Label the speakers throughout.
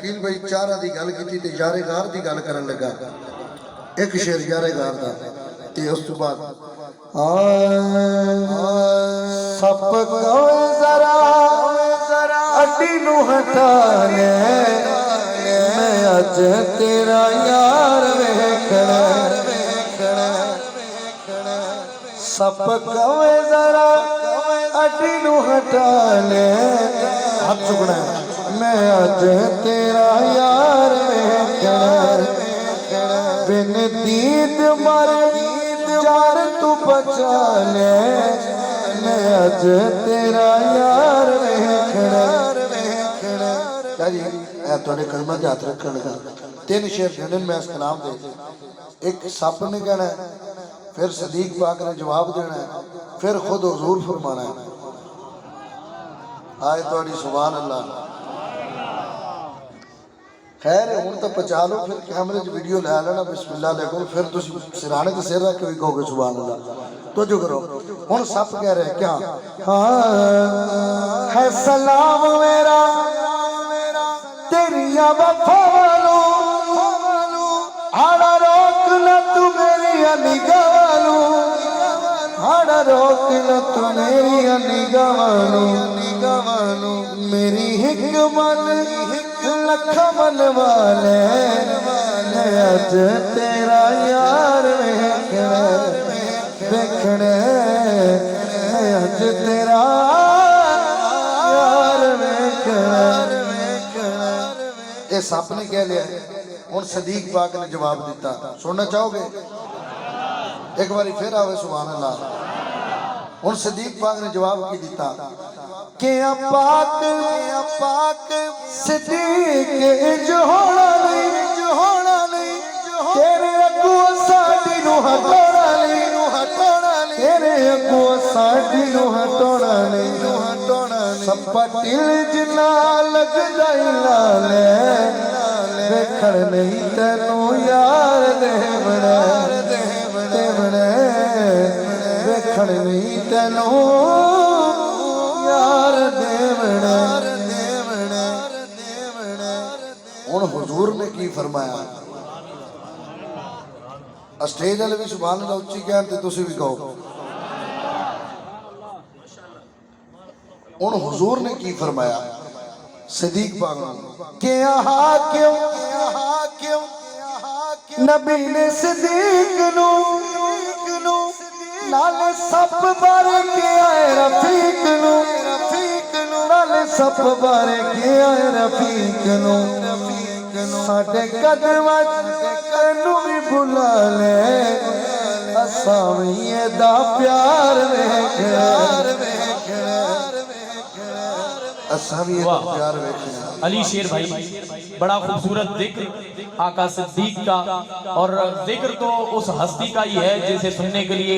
Speaker 1: शकील भाई चारा दी गल की ते यारेगार दी गल करन लगा। एक शेर यारेगार दा ते उस तो बाद
Speaker 2: सप कोए जरा अड्डी नू हटा ले मैं अज तेरा यार वेखना सप कोए जरा अड्डी नू हटा ले हाथ चुकना मैं अज तेरा यार वेखना बिन दीद मर यार तू बचा ले मैं अज तेरा यार वेखना
Speaker 1: जी थोड़े कलमा ते हाथ रखन लगा। तीन शेर देने मैं इस कलाम दे। एक सप ने कहना है, फिर सदीक पाक ने जवाब देना है, फिर खुद हुजूर फरमाना है। आए थोड़ी सुभान अल्लाह। खैर हुण तो पचा लो, फिर कैमरे च वीडियो लै लेना बिस्मिल्लाह लिखो, फिर तुम सिराने ते सिर रख के भी कहोगे सुभान अल्लाह। तो जो करो हुण सप कह रहे क्या
Speaker 2: हाँ है सलाम मेरा तेरिया वफा वालो हाड़ा रोक न तू मेरी निगाहू हाड़ा रोक न तू मेरी निगाहू मेरी हिक मन लख मन वाले अज तेरा यार वेखना अज तेरा यार वेखना
Speaker 1: ये सप ने कह लिया। हुण सदीक पाक ने जवाब दिता, सुनना चाहोगे? एक बार फिर आवे सुभान अल्लाह। हुण सदीक पाक ने जवाब की दिता
Speaker 2: कि पाक सदीक जो होना नहीं तेरे अगू साडी नू हटोना नहीं तेरे अगू साडी नू हटोना नहीं सप्पा टिल जिन्ना लग जाई लाले वेखण नहीं तेनू यार देवना वेखण नहीं तेनू यार देवना
Speaker 1: हुण हुजूर ने की फरमाया? स्टेज वाले भी सुभान अल्लाह उच्ची कहन ते तुसी भी कहो। हुण हुजूर ने की फरमाया सदीक पाक नूं
Speaker 2: कि क्यों नबी ने सदीक नूं नाल सप बार के आए रफीक नूं नाल सप बार के आए रफीक नूं साडे कदमां तैनूं भी बुला ले असां भी एदा प्यार वेखना
Speaker 1: असां भी एदा प्यार वेखना।
Speaker 3: अली शेर भाई बड़ा खूबसूरत जिक्र आका सिद्दीक का, और जिक्र तो उस हस्ती का ही है जिसे सुनने के लिए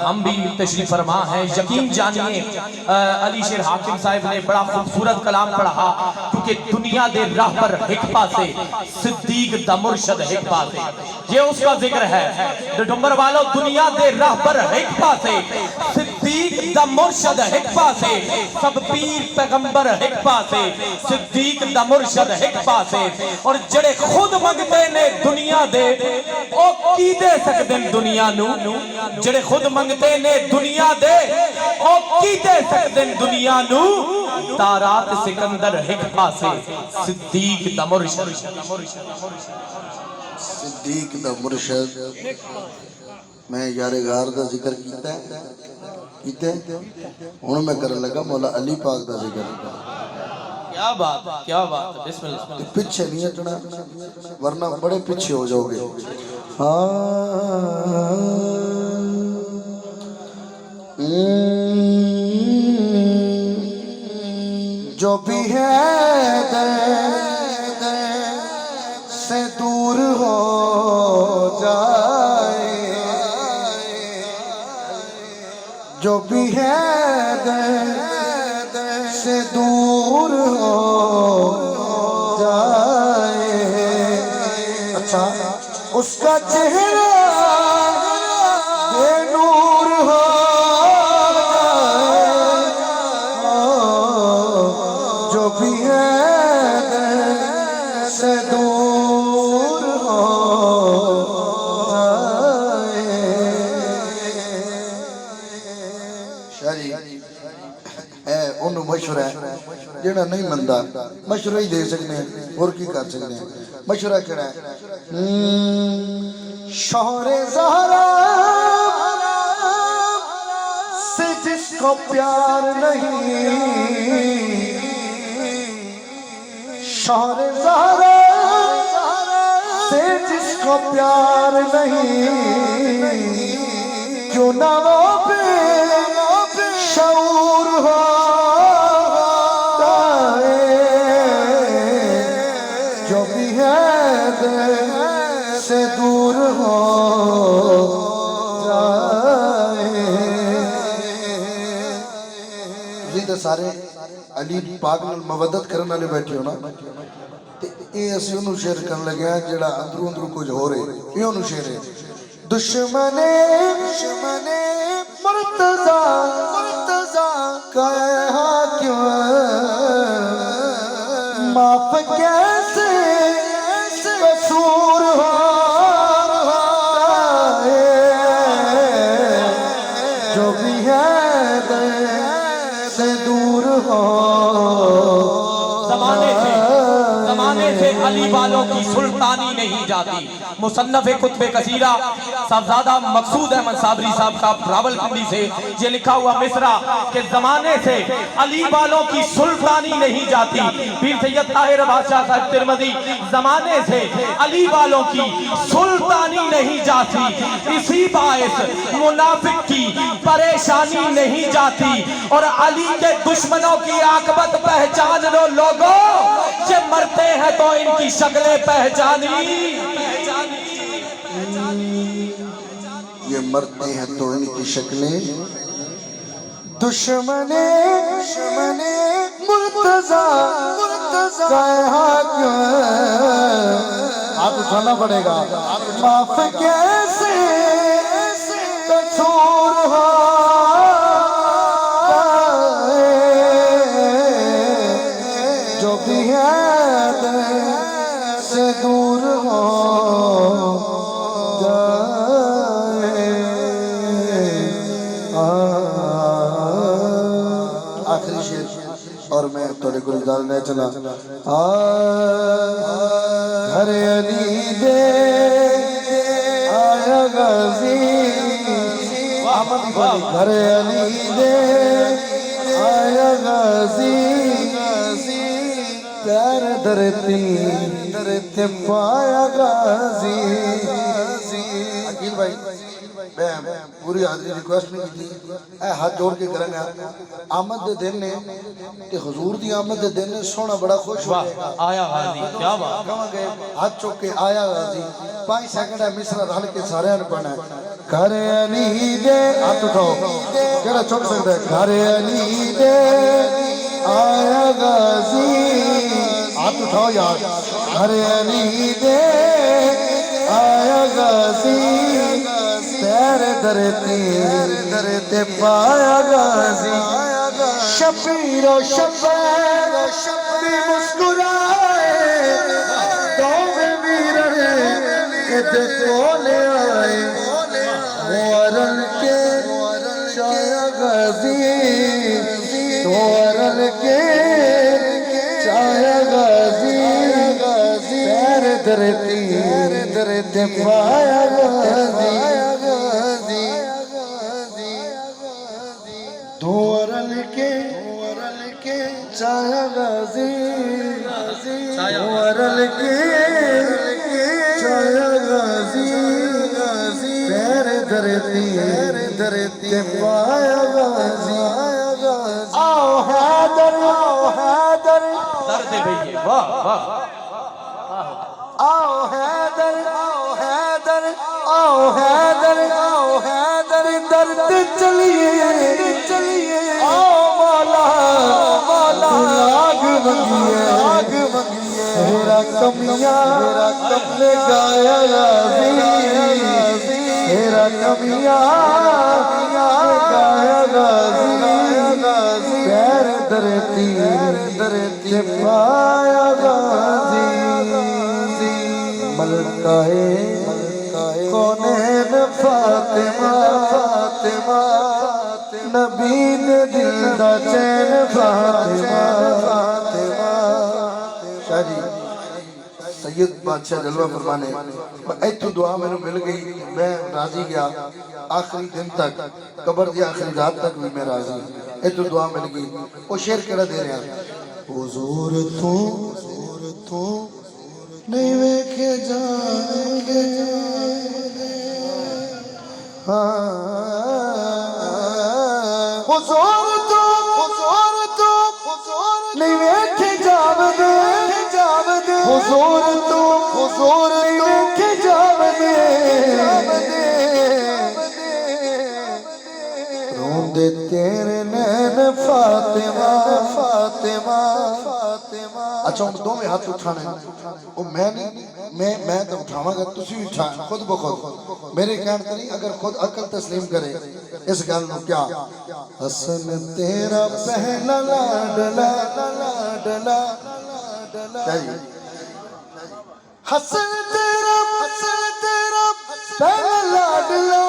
Speaker 3: हम भी तशरीफ फरमा हैं। यकीन जानिए अली शेर हाकिम साहब ने बड़ा खूबसूरत कलाम पढ़ा, क्योंकि दुनिया दे राह पर हिकपा से सिद्दीक दा मुर्शद हिकपा से ये उसका जिक्र है। डुम्बर वालों दुनिया दे राह पर हिकपा से सिद्दीक दा मुर्शद हिकपा से सब पीर पैगंबर हिकपा से सिद्दीक दा मुर्शद हिकपा से और जड़े खुद मंगते ने दुनिया दे ओ की दे सकदे दुनिया नू जड़े खुद मंगते ने दुनिया दे ओ की दे सकदे दुनिया नू तारात सिकंदर हिकपा से सिद्दीक दा मुर्शद
Speaker 1: सिद्दीक दा मुर्शद। मैं यारेगार दा जिक्र कीता है हुण मैं करन लगा मौला अली पाक दा जिक्र।
Speaker 3: क्या बात बिस्मिल्लाह।
Speaker 1: पीछे नहीं हटना वरना बड़े पीछे हो जाओगे।
Speaker 2: जो भी है से दूर हो जाए जो भी है से दूर हो जाए। अच्छा उसका चेहरा ये नूर हो जाए जो भी है سے دور ہو
Speaker 1: شاہی اے انہوں مشورہ ہے جنہا نہیں مندہ مشورہ ہی دے سکنے ہیں اور کی کر سکنے ہیں مشورہ کہنا ہے
Speaker 2: شوہر زہرا سے جس کو پیار نہیں شوہر زہرا سے جس کو پیار نہیں کیوں نہ وہ بے شعور ہو جو بھی ہے دل سے دور ہو
Speaker 1: تسی تے سارے علی پاک نال مودت کرن والے بیٹھے ہو نا تے اے اسی انہوں شعر کرن لگے ہیں جڑا اندروں اندروں کچھ ہو رہے یہ انہوں شعر ہے
Speaker 2: دشمن مرتضی کہا کیوں معاف کیسے قصور ہو جو بھی ہے دل سے دور ہو
Speaker 3: زمانے سے علی والوں کی سلطانی نہیں جاتی مصنف کتب کثیرہ صاحبزادہ مقصود احمد صابری صاحب کا راولپنڈی سے یہ لکھا ہوا مصرع کہ زمانے سے علی والوں کی سلطانی نہیں جاتی پیر سید طاہر بادشاہ صاحب ترمذی زمانے سے علی والوں کی سلطانی نہیں جاتی اسی باعث منافق کی پریشانی نہیں جاتی اور علی کے دشمنوں کی عاقبت پہچان لو لوگوں یہ مرتے ہیں تو ان کی شکلیں پہچانی
Speaker 1: یہ مرتے ہیں تو ان کی شکلیں
Speaker 2: دشمن مرتضی کہا کیوں آپ اٹھانا پڑے گا معاف کیسے قصور ہو جو بھی ہے دل سے دور ہو
Speaker 1: آخری شعر اور میں توڑے کو ادار لے چلا
Speaker 2: گھر علی دے آیا غازی گھر علی دے آیا غازی پیر درتی پایا غازی
Speaker 1: عقیل بھائی میں پوری حاضری ریکویسٹ نہیں کی تھی اے ہاتھ جوڑ کے کریں گا آمد دے دن نے کہ حضور دی آمد دے دن نے سونا بڑا خوش ہو جائے گا
Speaker 3: آیا غازی کیا بات
Speaker 1: کہاں گئے ہاتھ چوک کے آیا غازی 5 سیکنڈ ہے مصرع رہل کے سارے ان پڑھنا ہے
Speaker 2: گھر علی دے ہاتھ اٹھاؤ
Speaker 1: کہڑا چوک سکتا ہے
Speaker 2: گھر علی دے آیا غازی ہاتھ اٹھاؤ یار گھر علی دے آیا غازی پیر درتے پایا غازی شبیر و شبیر بھی مسکرائے دوویں ویرنے ادھے کولے آئے وارن کے چایا غازی وارن کے چایا غازی پیر درتے پایا غازی دورن کے چایا غازی دورن کے چایا غازی پیر درتے پایا غازی آؤ حیدر
Speaker 3: درد بھئی واہ واہ
Speaker 2: آؤ حیدر درد چلیے آؤ مولا آگ منگیے میرا کمیاں نے گایا غازی میرا کمیاں گایا غازی پیر درتی پایا غازی मलकाए कौनैन फातिमा फातिमा नबी दे दिल दा चैन फातिमा फातिमा
Speaker 1: शायरी सैयद बादशाह जलवा फरमाने इतों दुआ मैंने मिल गई मैं राजी गया आखिरी दिन तक कब्र की आखिरी रात तक भी मैं राजी इतों दुआ मिल गई वो शेर केड़ा दे रहा हुजूर तू नहीं वेखे जाएंगे हुजूर तू
Speaker 2: नहीं वेखे जावदे हुजूर तू नहीं वेखे जावदे रोंदे तेरे नैन फातिमा फातिमा फातिमा
Speaker 1: अच्छा हम दो में हाथ उठाने वो मैं नहीं मैं तो उठावांगा तुसी भी उठा खुद बखुद मेरे कहने ते नहीं अगर खुद अकल तस्लीम करे इस गल नु क्या
Speaker 2: हसन तेरा पहला लाडला लाडला
Speaker 1: चाहिए
Speaker 2: हसन तेरा पहला लाडला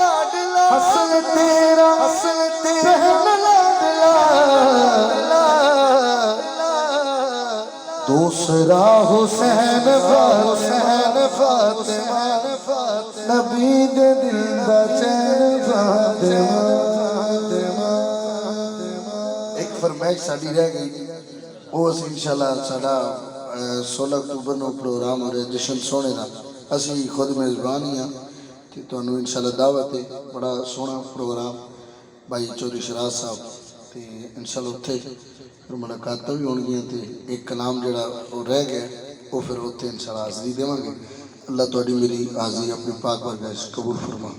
Speaker 2: लाडला हसन तेरा पहला लाडला दूसरा हुसैन फातिमा नबी दे दिल दा चैन फातिमा
Speaker 1: एक फरमाइश साडी रह गई वो असीं इंशाल्लाह साडा 16 अक्टूबर ਨੂੰ प्रोग्राम हो रहा जशन सोने का ਅਸੀਂ खुद मेजबान ही हाँ तो ਤੁਹਾਨੂੰ इंशाल्लाह दावत है बड़ा सोहना प्रोग्राम भाई चौधरी शराज साहब तो इंशाल्लाह उत्थे फिर मुलाकातां भी होणगियां ते एक कलाम जिहड़ा वो रह गया वो फिर उत्थे इंशाल्लाह हाज़री देवांगे अल्लाह तुहाडी मेरी हाज़री अपनी पाक बारगाह कबूल फरमा।